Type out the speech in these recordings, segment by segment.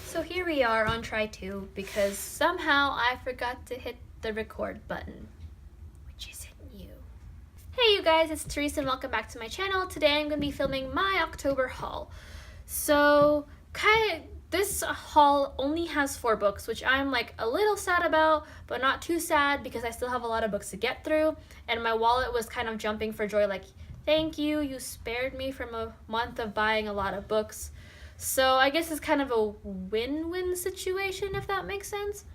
So here we are on try 2 because somehow I forgot to hit the record button, which isn't you. Hey you guys, it's Teresa and welcome back to my channel. Today I'm going to be filming my October haul. So this haul only has 4 books, which I'm like a little sad about, but not too sad because I still have a lot of books to get through, and my wallet was kind of jumping for joy like, thank you, you spared me from a month of buying a lot of books. So I guess it's kind of a win-win situation, if that makes sense.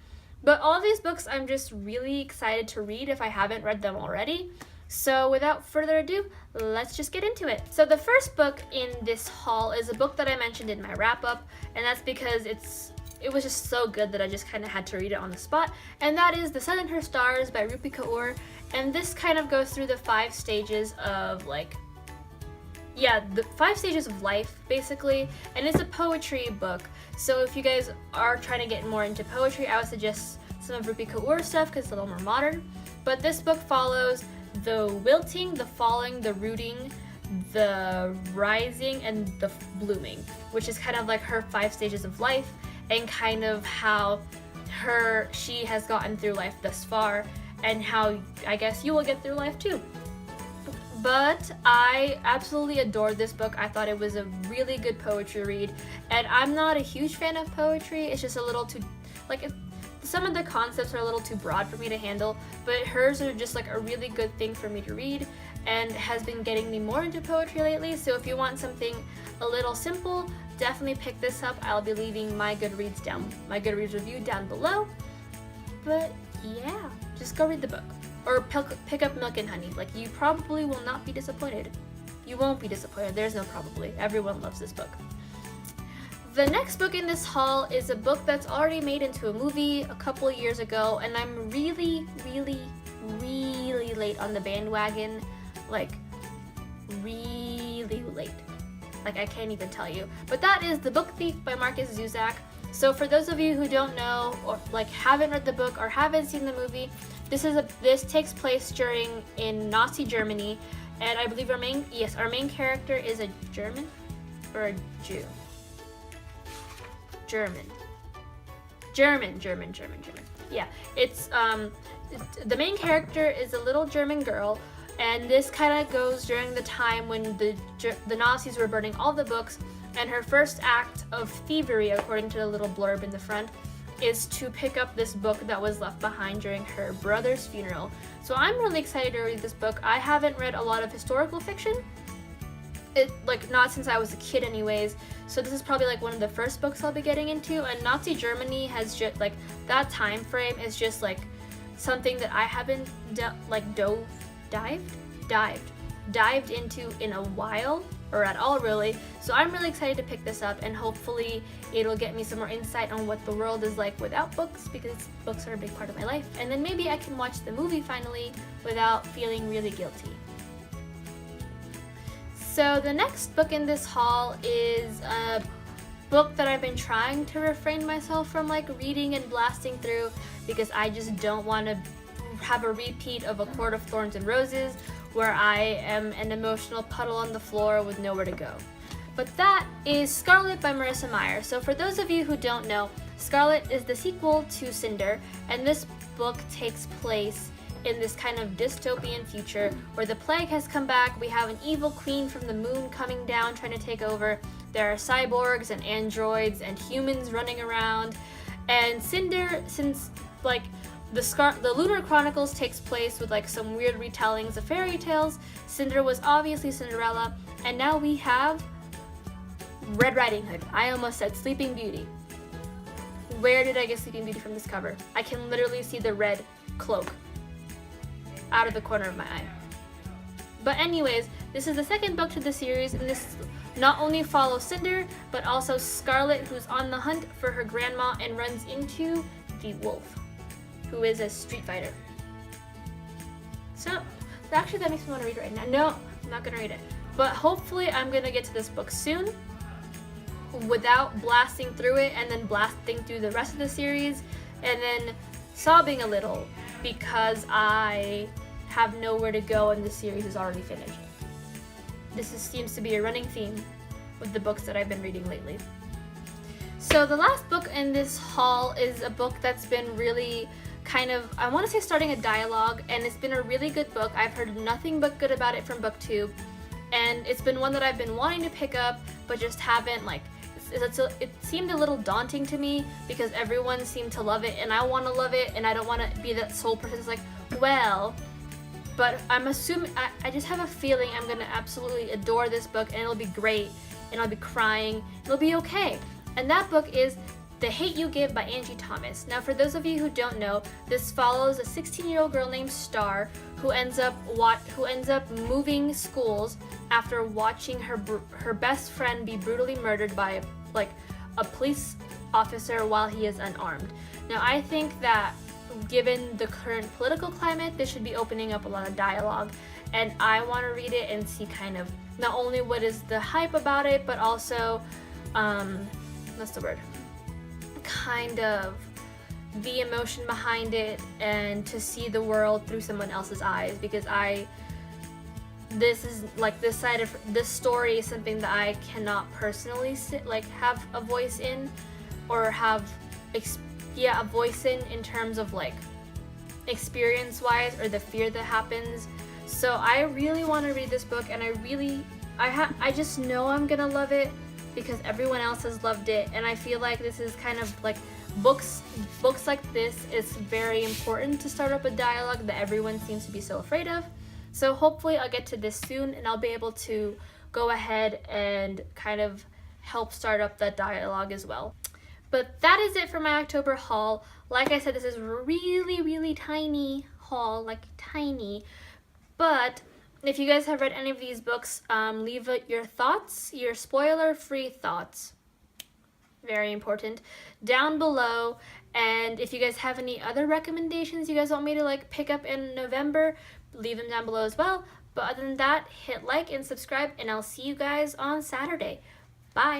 But all these books I'm just really excited to read if I haven't read them already. So without further ado, let's just get into it. So the first book in this haul is a book that I mentioned in my wrap-up, and that's because it was just so good that I just kind of had to read it on the spot, and that is The Sun and Her Stars by Rupi Kaur. And this kind of goes through the 5 stages of the 5 stages of life, basically, and it's a poetry book. So if you guys are trying to get more into poetry, I would suggest some of Rupi Kaur stuff because it's a little more modern. But this book follows the wilting, the falling, the rooting, the rising, and the blooming, which is kind of like her 5 stages of life and kind of how she has gotten through life thus far and how I guess you will get through life too. But I absolutely adored this book. I thought it was a really good poetry read, and I'm not a huge fan of poetry. It's just a little too, some of the concepts are a little too broad for me to handle, but hers are just like a really good thing for me to read and has been getting me more into poetry lately. So if you want something a little simple, definitely pick this up. I'll be leaving my Goodreads review down below. But yeah, just go read the book. Or pick up Milk and Honey. Like, you probably will not be disappointed. You won't be disappointed. There's no probably. Everyone loves this book. The next book in this haul is a book that's already made into a movie a couple of years ago, and I'm really, really, really late on the bandwagon. Like, really late. Like, I can't even tell you. But that is The Book Thief by Markus Zusak. So for those of you who don't know, or haven't read the book or haven't seen the movie, this takes place in Nazi Germany, and I believe our main character is a German or a Jew. German. Yeah, it's the main character is a little German girl, and this kind of goes during the time when the Nazis were burning all the books, and her first act of thievery, according to the little blurb in the front, is to pick up this book that was left behind during her brother's funeral. So I'm really excited to read this book. I haven't read a lot of historical fiction, not since I was a kid anyways, so this is probably one of the first books I'll be getting into. And Nazi Germany has just that time frame is just something that I haven't dived into in a while, or at all really. So I'm really excited to pick this up, and hopefully it'll get me some more insight on what the world is like without books, because books are a big part of my life. And then maybe I can watch the movie finally without feeling really guilty. So the next book in this haul is a book that I've been trying to refrain myself from reading and blasting through, because I just don't want to have a repeat of A Court of Thorns and Roses, where I am an emotional puddle on the floor with nowhere to go. But that is Scarlet by Marissa Meyer. So for those of you who don't know, Scarlet is the sequel to Cinder, and this book takes place in this kind of dystopian future where the plague has come back. We have an evil queen from the moon coming down trying to take over. There are cyborgs and androids and humans running around. And Cinder, since the Lunar Chronicles takes place with some weird retellings of fairy tales, Cinder was obviously Cinderella, and now we have Red Riding Hood. I almost said Sleeping Beauty. Where did I get Sleeping Beauty from this cover? I can literally see the red cloak out of the corner of my eye. But anyways, this is the second book to the series, and this not only follows Cinder, but also Scarlet, who's on the hunt for her grandma and runs into the wolf, who is a street fighter. So, actually that makes me want to read it right now. No, I'm not going to read it. But hopefully I'm going to get to this book soon without blasting through it and then blasting through the rest of the series and then sobbing a little because I have nowhere to go and the series is already finished. This seems to be a running theme with the books that I've been reading lately. So the last book in this haul is a book that's been really kind of, I want to say, starting a dialogue, and it's been a really good book. I've heard nothing but good about it from BookTube, and it's been one that I've been wanting to pick up but just haven't, like, it seemed a little daunting to me because everyone seemed to love it and I want to love it, and I don't want to be that sole person that's like, well, but I'm assuming, I just have a feeling I'm going to absolutely adore this book, and it'll be great, and I'll be crying, it'll be okay. And that book is The Hate You Give by Angie Thomas. Now, for those of you who don't know, this follows a 16-year-old girl named Star who ends up moving schools after watching her best friend be brutally murdered by a police officer while he is unarmed. Now, I think that given the current political climate, this should be opening up a lot of dialogue, and I want to read it and see kind of not only what is the hype about it, but also what's the word? Kind of the emotion behind it, and to see the world through someone else's eyes, because this story is something that I cannot personally have a voice in, or have a voice in terms of like experience wise, or the fear that happens. So I really want to read this book, and I just know I'm gonna love it because everyone else has loved it, and I feel like this is kind of like books like this is very important to start up a dialogue that everyone seems to be so afraid of. So hopefully I'll get to this soon, and I'll be able to go ahead and kind of help start up that dialogue as well. But that is it for my October haul. Like I said, this is a really, really tiny haul, like tiny, but if you guys have read any of these books, leave your thoughts, your spoiler-free thoughts, very important, down below. And if you guys have any other recommendations you guys want me to like pick up in November, leave them down below as well. But other than that, hit like and subscribe, and I'll see you guys on Saturday. Bye!